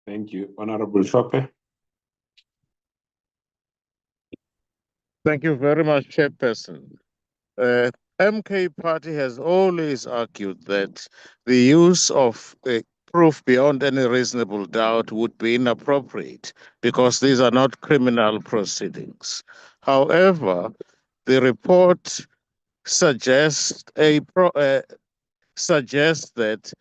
Thank you. Honorable Shope. Thank you very much, Chairperson. MK Party has always argued that the use of proof beyond any reasonable doubt would be inappropriate because these are not criminal proceedings. However, the report suggests suggests that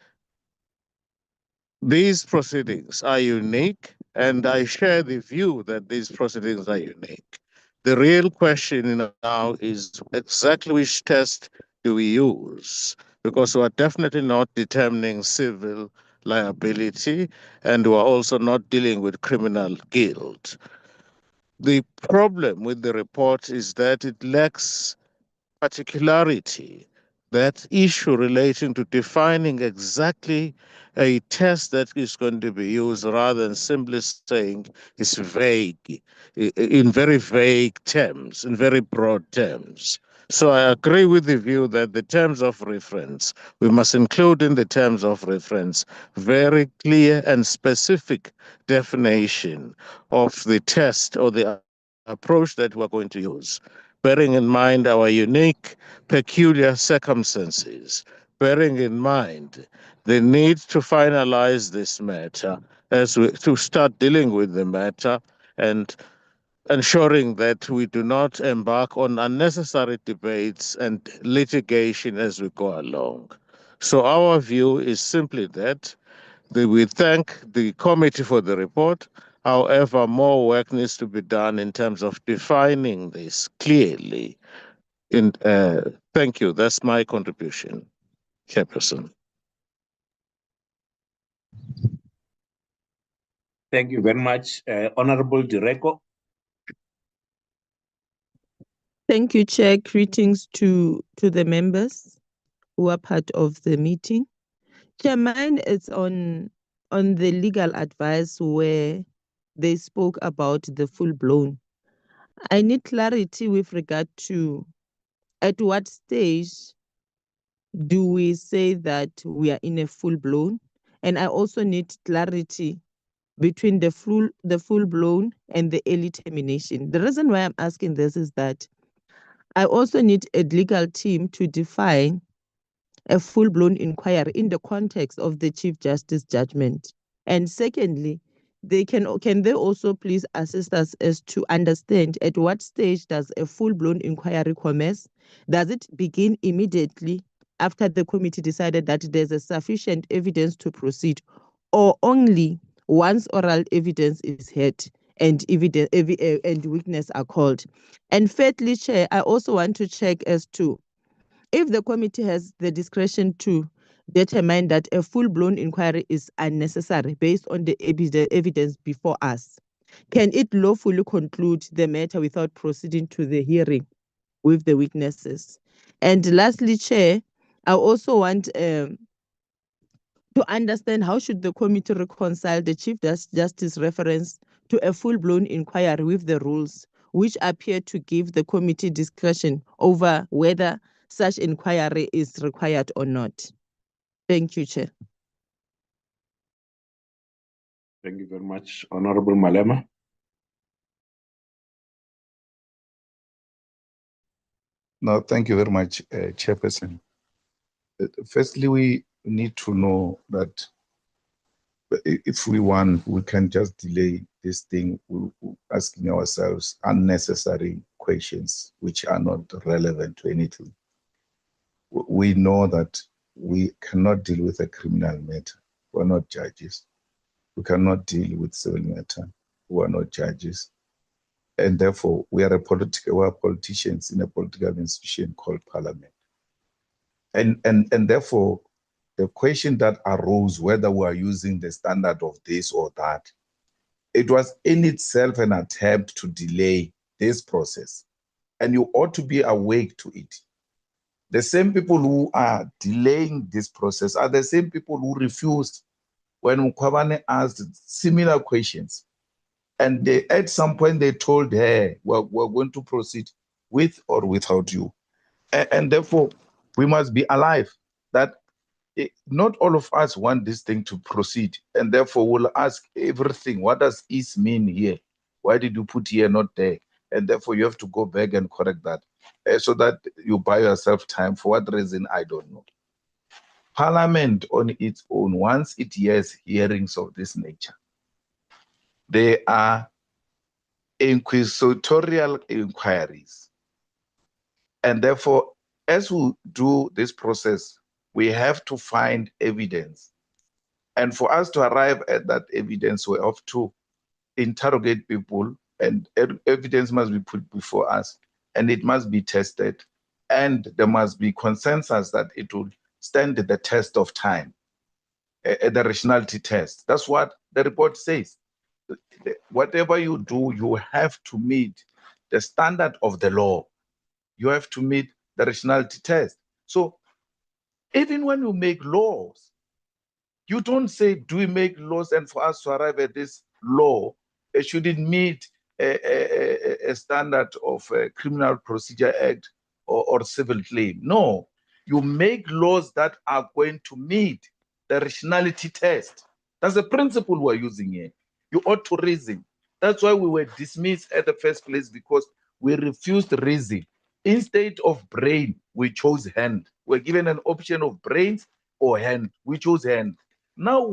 these proceedings are unique, and I share the view that these proceedings are unique. The real question now is exactly which test do we use? Because we are definitely not determining civil liability, and we are also not dealing with criminal guilt. The problem with the report is that it lacks particularity, that issue relating to defining exactly a test that is going to be used rather than simply saying it's vague, in very vague terms, in very broad terms. So I agree with the view that the terms of reference, we must include in the terms of reference very clear and specific definition of the test or the approach that we're going to use, bearing in mind our unique, peculiar circumstances, bearing in mind the need to finalize this matter to start dealing with the matter and ensuring that we do not embark on unnecessary debates and litigation as we go along. So our view is simply that we thank the committee for the report. However, more work needs to be done in terms of defining this clearly. Thank you. That's my contribution, Chairperson. Thank you very much. Honorable Direko. Thank you, Chair. Greetings to the members who are part of the meeting. Chair, mine is on the legal advice where they spoke about the full-blown. I need clarity with regard to at what stage do we say that we are in a full-blown? And I also need clarity between the full-blown and the early termination. The reason why I'm asking this is that I also need a legal team to define a full-blown inquiry in the context of the Chief Justice judgment. And secondly, can they also please assist us as to understand at what stage does a full-blown inquiry commence? Does it begin immediately after the committee decided that there's a sufficient evidence to proceed, or only once oral evidence is heard and witness are called? And thirdly, Chair, I also want to check as to if the committee has the discretion to determine that a full-blown inquiry is unnecessary based on the evidence before us, can it lawfully conclude the matter without proceeding to the hearing with the witnesses? And lastly, Chair, I also want to understand how should the committee reconcile the Chief Justice reference to a full-blown inquiry with the rules, which appear to give the committee discretion over whether such inquiry is required or not. Thank you, Chair. Thank you very much. Honorable Malema. No, thank you very much, Chairperson. Firstly, we need to know that if we want, we can just delay this thing, asking ourselves unnecessary questions which are not relevant to anything. We know that we cannot deal with a criminal matter. We're not judges. We cannot deal with civil matter. We are not judges. And therefore, we are politicians in a political institution called Parliament. And therefore, the question that arose, whether we are using the standard of this or that, it was in itself an attempt to delay this process. And you ought to be awake to it. The same people who are delaying this process are the same people who refused when Mkhwebane asked similar questions. And at some point they told her, we're going to proceed with or without you. And therefore, we must be alive that not all of us want this thing to proceed, and therefore we'll ask everything. What does is mean here? Why did you put here, not there? And therefore you have to go back and correct that, so that you buy yourself time. For what reason, I don't know. Parliament on its own, once it hears hearings of this nature, there are inquisitorial inquiries. And therefore, as we do this process, we have to find evidence. And for us to arrive at that evidence, we have to interrogate people, and evidence must be put before us, and it must be tested. And there must be consensus that it will stand the test of time, the rationality test. That's what the report says. Whatever you do, you have to meet the standard of the law. You have to meet the rationality test. So even when you make laws, you don't say, do we make laws, and for us to arrive at this law, it shouldn't meet a standard of a Criminal Procedure Act or civil claim. No, you make laws that are going to meet the rationality test. That's the principle we're using here. You ought to reason. That's why we were dismissed at the first place, because we refused reason. Instead of brain, we chose hand. We're given an option of brains or hand. We chose hand. Now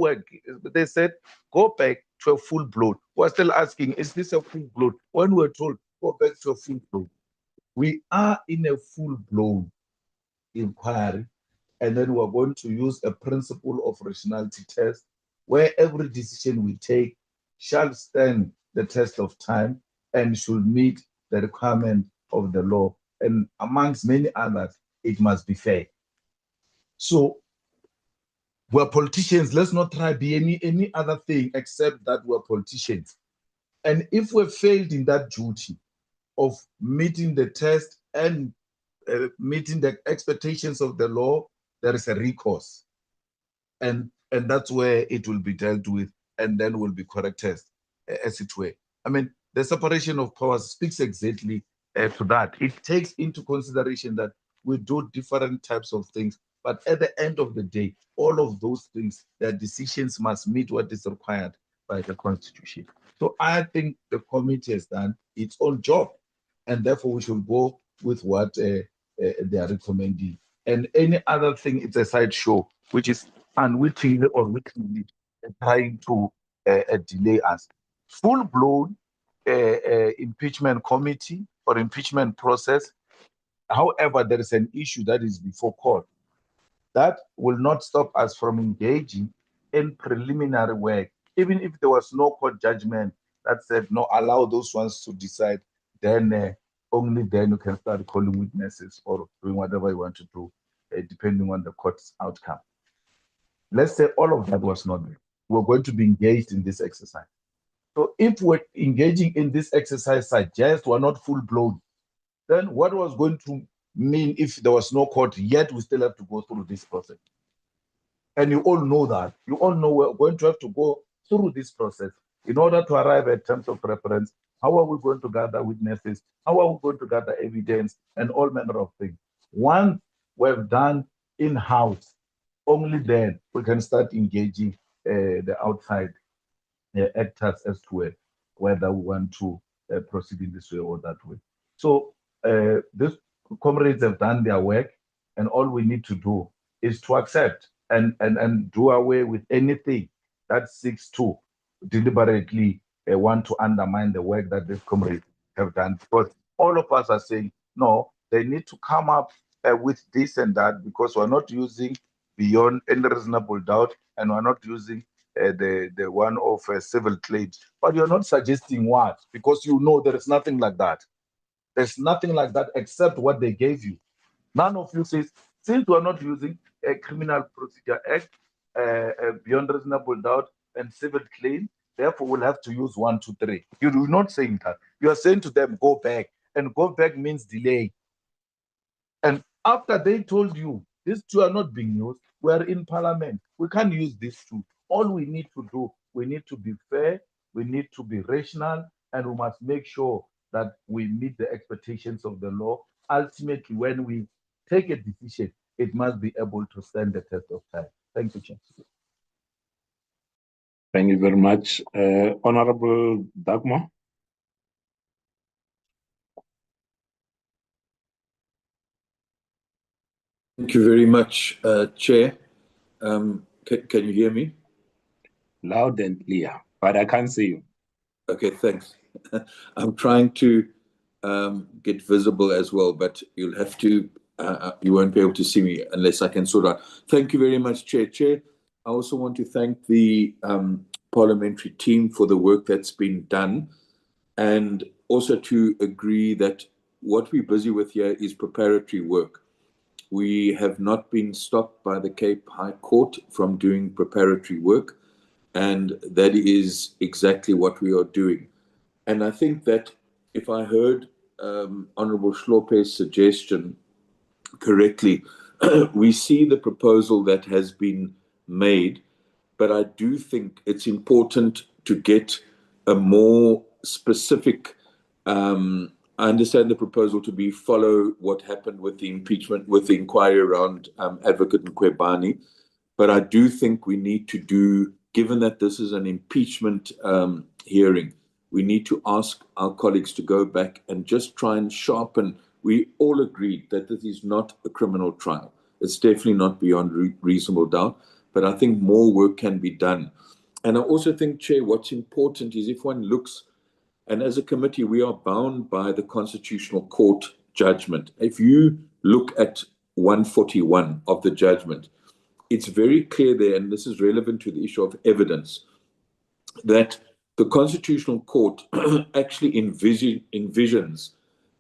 they said, go back to a full blown. We're still asking, is this a full blown? When we're told, go back to a full blown. We are in a full blown inquiry, and then we're going to use a principle of rationality test, where every decision we take shall stand the test of time and should meet the requirement of the law. And amongst many others, it must be fair. So we're politicians. Let's not try to be any other thing except that we're politicians. And if we failed in that duty of meeting the test and meeting the expectations of the law, there is a recourse. And that's where it will be dealt with, and then will be corrected as it were. I mean, the separation of powers speaks exactly to that. It takes into consideration that we do different types of things, but at the end of the day, all of those things, their decisions must meet what is required by the Constitution. So I think the committee has done its own job, and therefore we should go with what they are recommending. And any other thing, it's a sideshow, which is unwittingly or wittingly trying to delay us. Full-blown impeachment committee or impeachment process. However, there is an issue that is before court. That will not stop us from engaging in preliminary work. Even if there was no court judgment that said, no, allow those ones to decide, then only then you can start calling witnesses or doing whatever you want to do, depending on the court's outcome. Let's say all of that was not there. We're going to be engaged in this exercise. So if we're engaging in this exercise suggests we're not full-blown, then what was going to mean if there was no court, yet we still have to go through this process? And you all know that. You all know we're going to have to go through this process in order to arrive at terms of reference. How are we going to gather witnesses? How are we going to gather evidence? And all manner of things. Once we've done in-house, only then we can start engaging the outside actors as to whether we want to proceed in this way or that way. So these comrades have done their work, and all we need to do is to accept and do away with anything that seeks to deliberately want to undermine the work that these comrades have done. Because all of us are saying, no, they need to come up with this and that, because we're not using beyond any reasonable doubt, and we're not using the one of civil claims. But you're not suggesting what? Because you know there is nothing like that. There's nothing like that except what they gave you. None of you says, since we're not using a Criminal Procedure Act, beyond reasonable doubt, and civil claim, therefore we'll have to use 1, 2, 3. You're not saying that. You are saying to them, go back. And go back means delay. And after they told you, these two are not being used, we're in Parliament. We can't use these two. All we need to do, we need to be fair, we need to be rational, and we must make sure that we meet the expectations of the law. Ultimately, when we take a decision, it must be able to stand the test of time. Thank you, Chair. Thank you very much. Honorable Dagmar. Thank you very much, Chair. Can you hear me? Loud and clear, but I can't see you. Okay, thanks. I'm trying to get visible as well, but you'll have to, you won't be able to see me unless I can sort out. Thank you very much, Chair. Chair, I also want to thank the parliamentary team for the work that's been done, and also to agree that what we're busy with here is preparatory work. We have not been stopped by the Cape High Court from doing preparatory work, and that is exactly what we are doing. And I think that if I heard Honorable Shlope's suggestion correctly, we see the proposal that has been made, but I do think it's important to get a more specific I understand the proposal to be follow what happened with the impeachment, with the inquiry around Advocate Mkhwebane. But I do think we need to do, given that this is an impeachment hearing, we need to ask our colleagues to go back and just try and sharpen. We all agreed that this is not a criminal trial. It's definitely not beyond reasonable doubt, but I think more work can be done. And I also think, Chair, what's important is if one looks, and as a committee, we are bound by the Constitutional Court judgment. If you look at 141 of the judgment, it's very clear there, and this is relevant to the issue of evidence, that the Constitutional Court actually envisions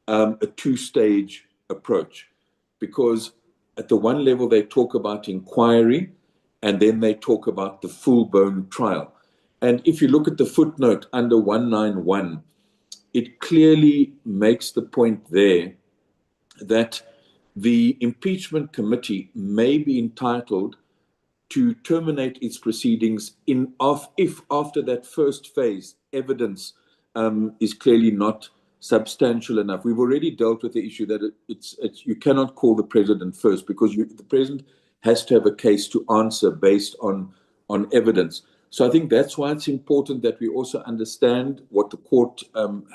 a two-stage approach, because at the one level, they talk about inquiry, and then they talk about the full-blown trial. And if you look at the footnote under 191, it clearly makes the point there that the impeachment committee may be entitled to terminate its proceedings if after that first phase evidence is clearly not substantial enough. We've already dealt with the issue that you cannot call the president first, because the president has to have a case to answer based on evidence. So I think that's why it's important that we also understand what the court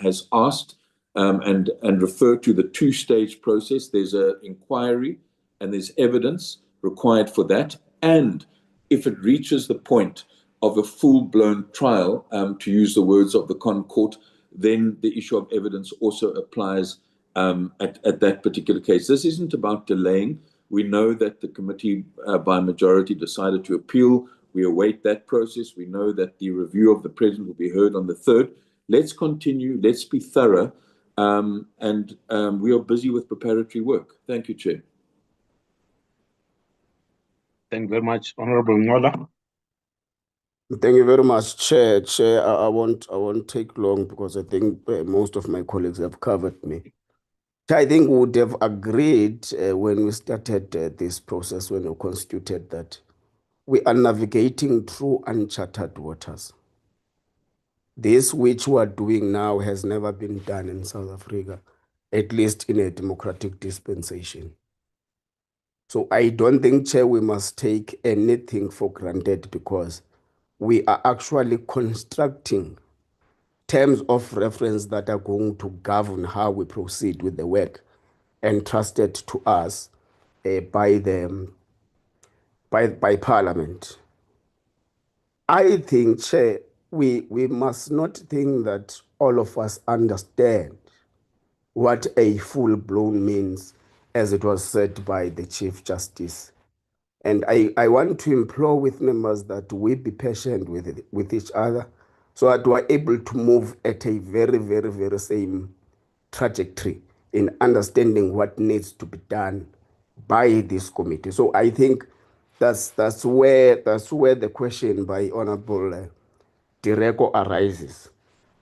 has asked and refer to the two-stage process. There's an inquiry and there's evidence required for that. And if it reaches the point of a full-blown trial, to use the words of the Court, then the issue of evidence also applies at that particular case. This isn't about delaying. We know that the committee by majority decided to appeal. We await that process. We know that the review of the president will be heard on the 3rd. Let's continue. Let's be thorough. And we are busy with preparatory work. Thank you, Chair. Thank you very much. Honorable Ngola. Thank you very much, Chair. Chair, I won't take long because I think most of my colleagues have covered me. I think we would have agreed when we started this process, when we constituted, that we are navigating through uncharted waters. This which we are doing now has never been done in South Africa, at least in a democratic dispensation. So I don't think, Chair, we must take anything for granted, because we are actually constructing terms of reference that are going to govern how we proceed with the work entrusted to us by Parliament. I think, Chair, we must not think that all of us understand what a full-blown means, as it was said by the Chief Justice. And I want to implore with members that we be patient with each other, so that we're able to move at a very, very, very same trajectory in understanding what needs to be done by this committee. So I think that's where the question by Honorable Direko arises.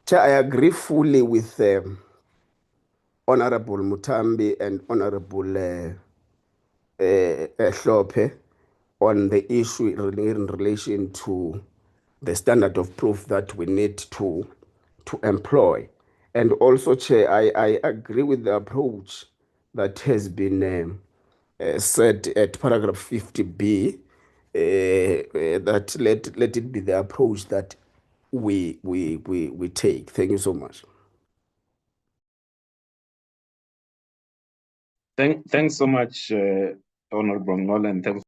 Chair, I agree fully with Honorable Mutambi and Honorable Shlope on the issue in relation to the standard of proof that we need to employ. And also, Chair, I agree with the approach that has been said at paragraph 50B, that let it be the approach that we take. Thank you so much. Thanks so much, Honorable Nolan. Thanks